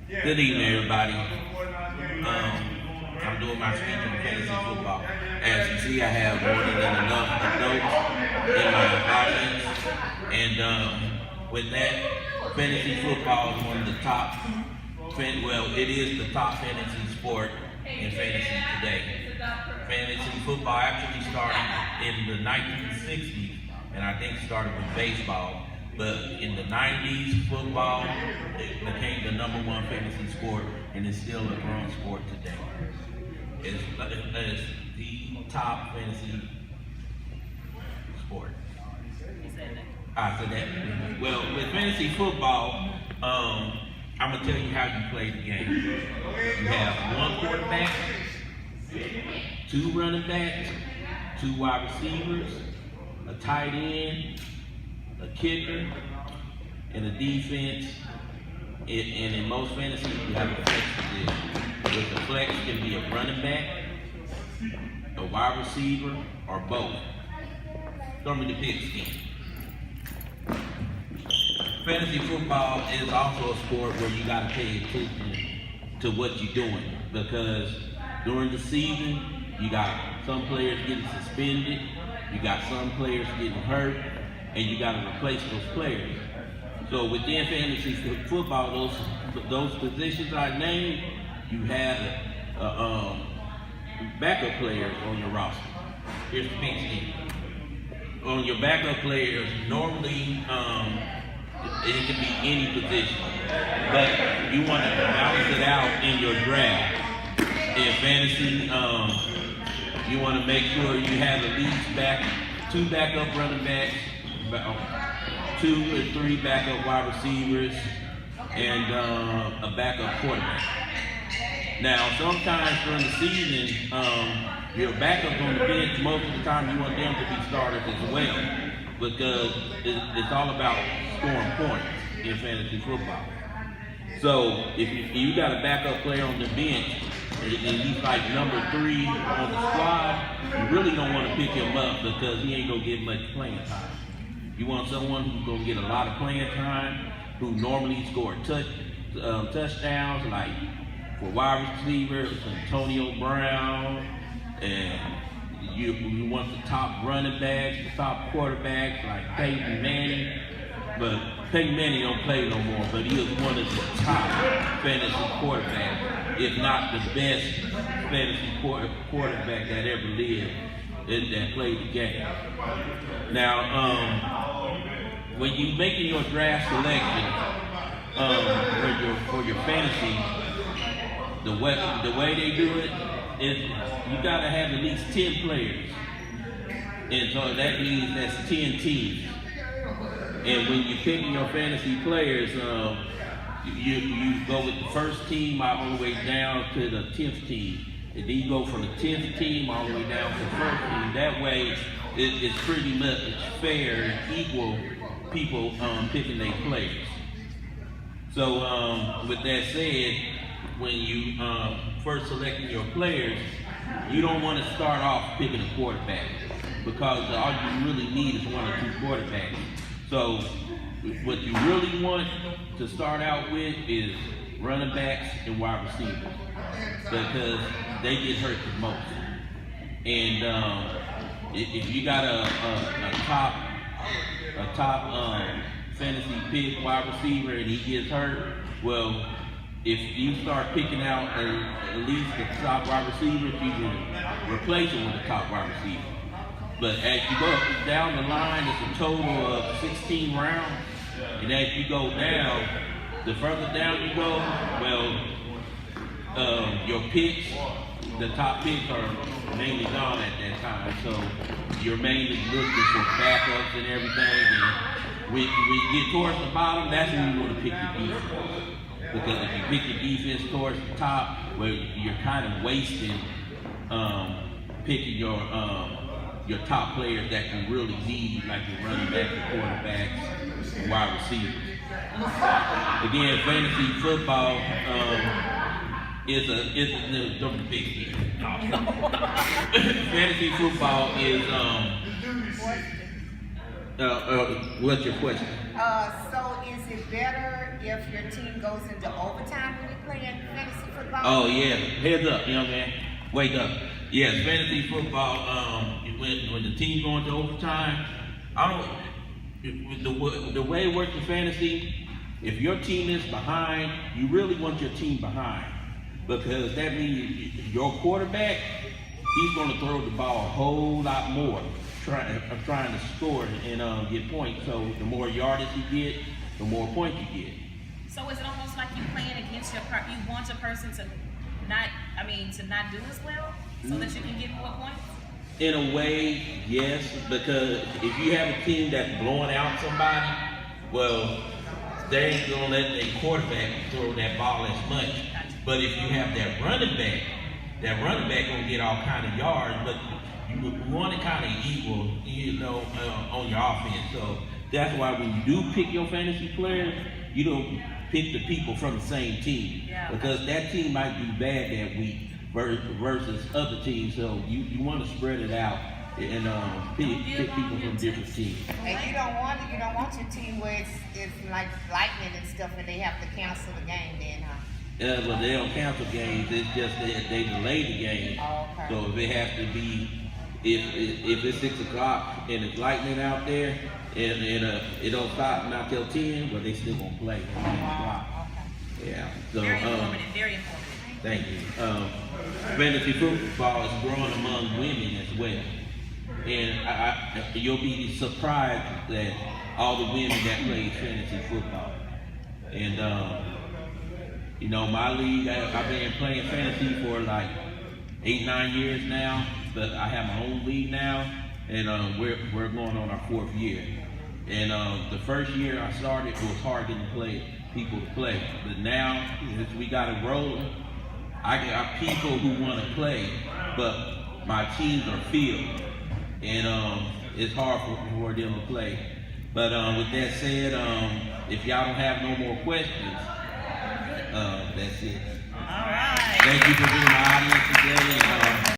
Good evening, everybody. I'm doing my speech on fantasy football. As you see, I have more than enough adults in my audience, and with that, fantasy football is one of the top. Well, it is the top fantasy sport in fantasy today. Fantasy football actually started in the 1960s, and I think started with baseball. But in the 90s, football it became the number one fantasy sport, and it's still a growing sport today. It's the top fantasy sport. I said that. Well, with fantasy football, I'm gonna tell you how you play the game. You have one quarterback, two running backs, two wide receivers, a tight end, a kicker, and a defense. And in most fantasy, you have a flex position. With the flex can be a running back, a wide receiver, or both. Throw me the pigskin. Fantasy football is also a sport where you got to pay attention to what you're doing, because during the season, you got some players getting suspended, you got some players getting hurt, and you got to replace those players. So within fantasy football, those positions I named, you have backup players on your roster. Here's the big thing. On your backup players, normally it can be any position, but you want to balance it out in your draft. In fantasy, you want to make sure you have at least two backup running backs, 2 or 3 backup wide receivers, and a backup quarterback. Now, sometimes during the season, your backups on the bench, most of the time you want them to be starters as well, because it's all about scoring points in fantasy football. So if you got a backup player on the bench, and he's like number 3 on the squad, you really don't want to pick him up because he ain't gonna get much playing time. You want someone who's gonna get a lot of playing time, who normally score touchdowns, like for wide receivers, Antonio Brown, and you want the top running backs, the top quarterbacks like Peyton Manning. But Peyton Manning don't play no more, but he was one of the top fantasy quarterbacks, if not the best fantasy quarterback that ever lived that played the game. Now, when you making your draft selection for your fantasy, the way they do it is you gotta have at least 10 players, and so that means that's 10 teams. And when you're picking your fantasy players, you go with the first team all the way down to the 10th team. And then you go from the 10th team all the way down to the first team. That way, it's pretty much fair and equal people picking their players. So with that said, when you first selecting your players, you don't want to start off picking a quarterback, because all you really need is 1 or 2 quarterbacks. So what you really want to start out with is running backs and wide receivers, because they get hurt the most. And if you got a top fantasy pick wide receiver and he gets hurt, well, if you start picking out at least the top wide receivers, you can replace him with a top wide receiver. But as you go down the line, it's a total of 16 rounds. And as you go down, the further down you go, well, your picks, the top picks are mainly gone at that time. So you're mainly looking for backups and everything. And when you get towards the bottom, that's when you want to pick your defense. Because if you pick your defense towards the top, well, you're kind of wasting picking your top players that you really need, like your running back, your quarterbacks, and wide receivers. Again, fantasy football is a big deal. Fantasy football is what's your question? So is it better if your team goes into overtime when you playing fantasy football? Oh yeah, heads up, young man. Wake up. Yes, fantasy football. When the team going to overtime, I don't. The way it works in fantasy, if your team is behind, you really want your team behind because that means your quarterback, he's going to throw the ball a whole lot more, trying to score and get points. So the more yardage you get, the more points you get. So is it almost like you playing against you want your person to not do as well so that you can get more points? In a way, yes, because if you have a team that's blowing out somebody, well, they ain't gonna let their quarterback throw that ball as much. But if you have that running back gonna get all kind of yards, but you want it kind of equal, on your offense. So that's why when you do pick your fantasy players, you don't pick the people from the same team because that team might do bad that week versus other teams. So you want to spread it out and pick people from different teams. And you don't want your team where it's like lightning and stuff, and they have to cancel the game then, huh? Yeah, but they don't cancel games. It's just they delay the game. Oh, okay. So if it has to be, if it's 6 o'clock and it's lightning out there, and it don't stop not till 10, but they still gonna play at 10 o'clock. Okay. Yeah. So Very informative. Very informative. thank you. Fantasy football is growing among women as well, and you'll be surprised that all the women that play fantasy football. And my league, I've been playing fantasy for like 8-9 years now, but I have my own league now, and we're going on our 4th year. And the first year I started, it was hard getting people to play, but now as we got it rolling, I got people who want to play, but my teams are filled, and it's hard for them to play. But with that said, if y'all don't have no more questions, that's it. All right. Thank you for being my audience today.